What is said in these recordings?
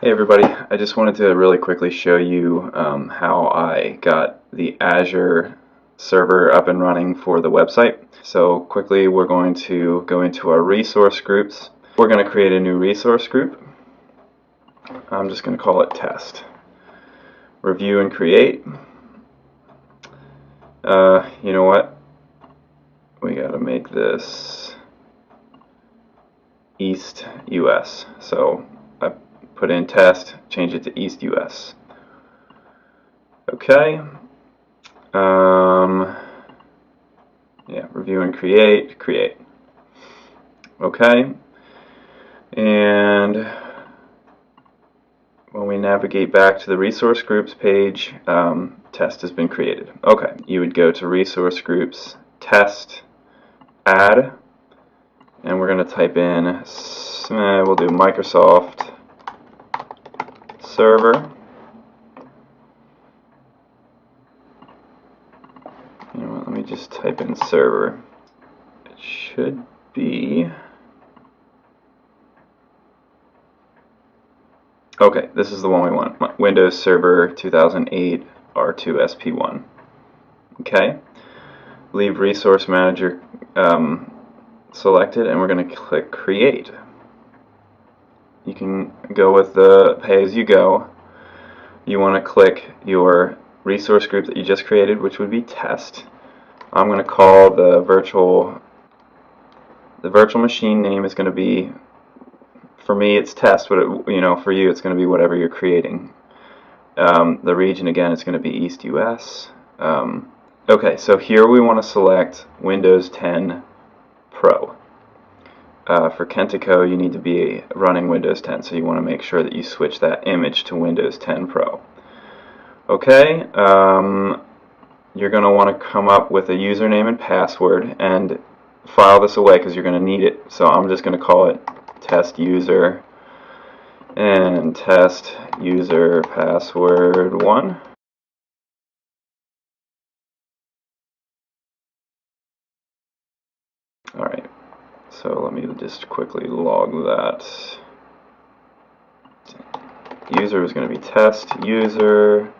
Hey everybody, I just wanted to really quickly show you how I got the Azure server up and running for the website. So quickly we're going to go into our resource groups. We're going to create a new resource group. I'm just going to call it test. Review and create. You know what? We got to make this East US. So I put in test, change it to East US. Okay. Yeah, review and create. Okay. And when we navigate back to the resource groups page, test has been created. Okay, you would go to resource groups, test, add, and we're going to type in, we'll do Microsoft server. You know what, let me just type in server. It should be... Okay, this is the one we want. Windows Server 2008 R2 SP1. Okay, leave Resource Manager selected, and we're going to click Create. You can go with the pay-as-you-go. You want to click your resource group that you just created, which would be Test. I'm going to call the virtual machine name is going to be, for me it's test, but for you it's going to be whatever you're creating. The region again is going to be East US. Okay, so here we want to select Windows 10 Pro. For Kentico you need to be running Windows 10, so you want to make sure that you switch that image to Windows 10 Pro. Okay, you're going to want to come up with a username and password and file this away because you're going to need it. So I'm just going to call it test user and test user password 1. Alright, so let me just quickly log that. User is going to be test user,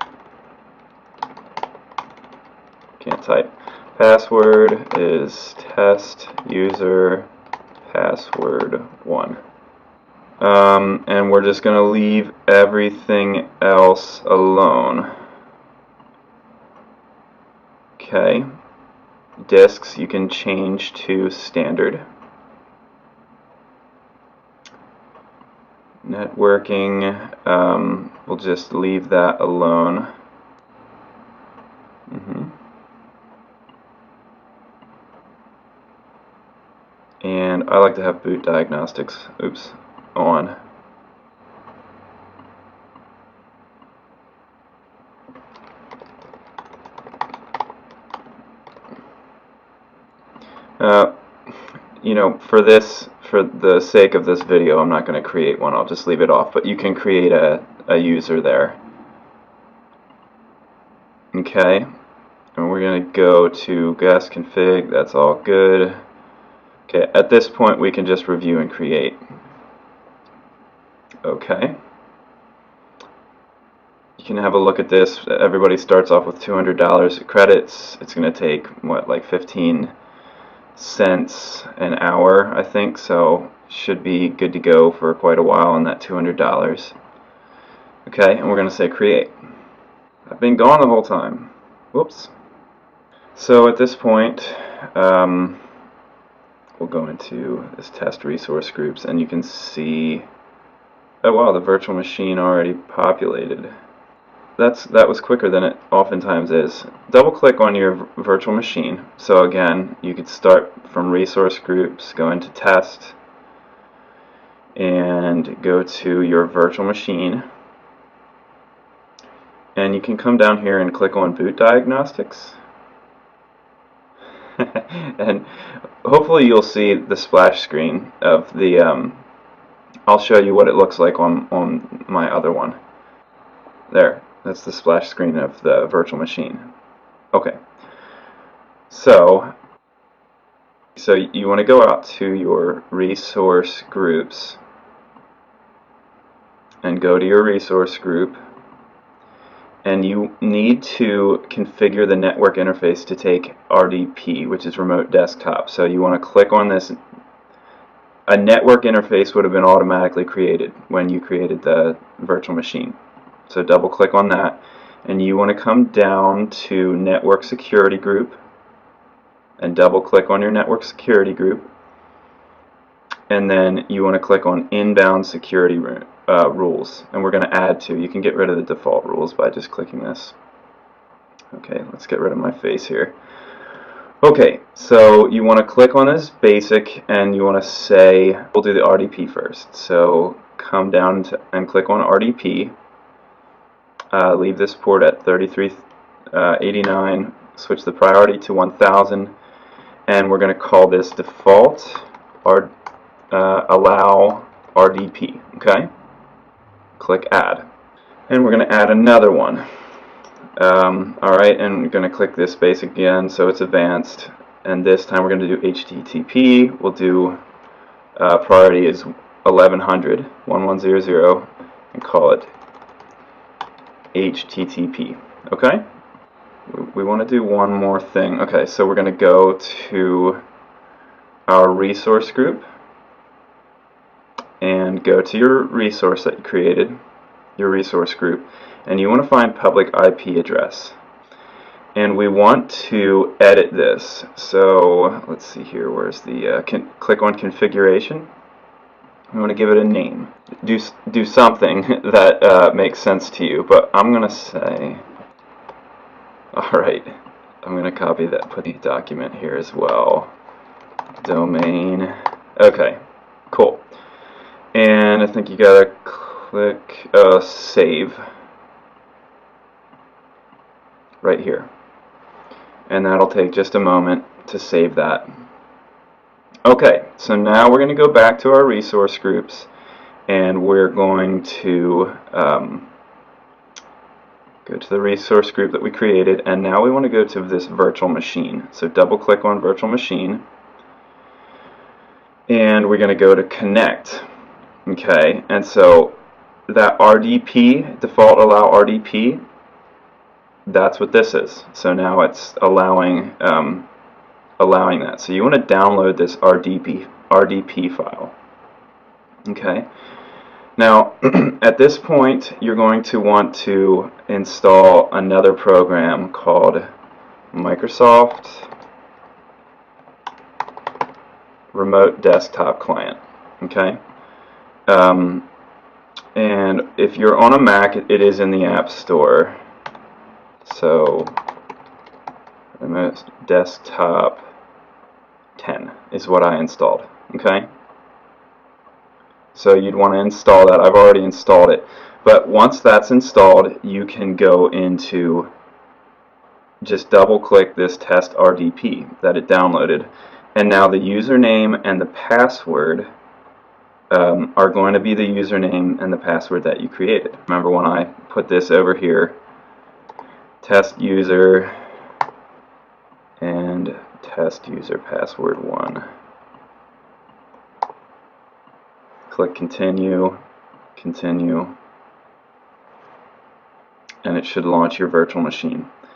can't type. Password is test user password 1. And we're just going to leave everything else alone. Okay. Disks you can change to standard. Networking, we'll just leave that alone. And I like to have boot diagnostics, on. For the sake of this video, I'm not going to create one. I'll just leave it off. But you can create a user there. Okay, and we're going to go to guest config. That's all good. Okay, at this point we can just review and create. Okay. You can have a look at this. Everybody starts off with $200 credits. It's going to take, what, like 15 cents an hour, I think, so should be good to go for quite a while on that $200. Okay, and we're going to say create. I've been gone the whole time. Whoops. So at this point, we'll go into this test resource groups, and you can see, oh wow, the virtual machine already populated. That was quicker than it oftentimes is. Double click on your virtual machine. So again, you could start from resource groups, go into test, and go to your virtual machine. And you can come down here and click on boot diagnostics. And hopefully you'll see the splash screen of the, I'll show you what it looks like on my other one. There. That's the splash screen of the virtual machine. Okay. So you want to go out to your resource groups and go to your resource group, and you need to configure the network interface to take RDP, which is remote desktop. So you want to click on this. A network interface would have been automatically created when you created the virtual machine. So double click on that, and you want to come down to network security group and double click on your network security group, and then you want to click on inbound security rules, and we're going to add two. You can get rid of the default rules by just clicking this. Okay, let's get rid of my face here. Okay, so you want to click on this basic, and you want to say, we'll do the RDP first. So come down and click on RDP. Leave this port at 3389. Switch the priority to 1000, and we're going to call this default allow RDP. Okay. Click add, and we're going to add another one. Alright, and we're going to click this basic again, so it's advanced, and this time we're going to do HTTP. We'll do priority is 1100 and call it HTTP. Okay, we want to do one more thing. Okay, so we're going to go to our resource group and go to your resource that you created, your resource group, and you want to find public IP address, and we want to edit this. So let's see here, where's the click on configuration. We want to give it a name. Do something that makes sense to you, but I'm gonna say, alright, I'm gonna copy that, put the document here as well, domain. Okay, cool. And I think you gotta click save right here, and that'll take just a moment to save that. Okay, so now we're going to go back to our resource groups, and we're going to go to the resource group that we created, and now we want to go to this virtual machine. So double click on virtual machine, and we're going to go to connect. Okay, and so that RDP, default allow RDP, that's what this is. So now it's allowing that. So you want to download this RDP file. Okay. Now at this point you're going to want to install another program called Microsoft Remote Desktop Client. Okay. And if you're on a Mac, it is in the App Store. So Remote Desktop 10 is what I installed. Okay, so you'd want to install that. I've already installed it, but once that's installed, you can go into, just double click this test RDP that it downloaded, and now the username and the password are going to be the username and the password that you created. Remember when I put this over here, test user and test user password 1. Click continue, and it should launch your virtual machine.